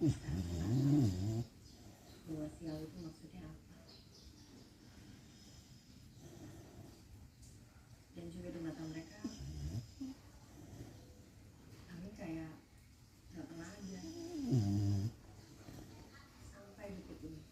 Dua sial itu maksudnya apa? Dan juga di mata mereka, kami kayak gak pernah ada sampai detik ini.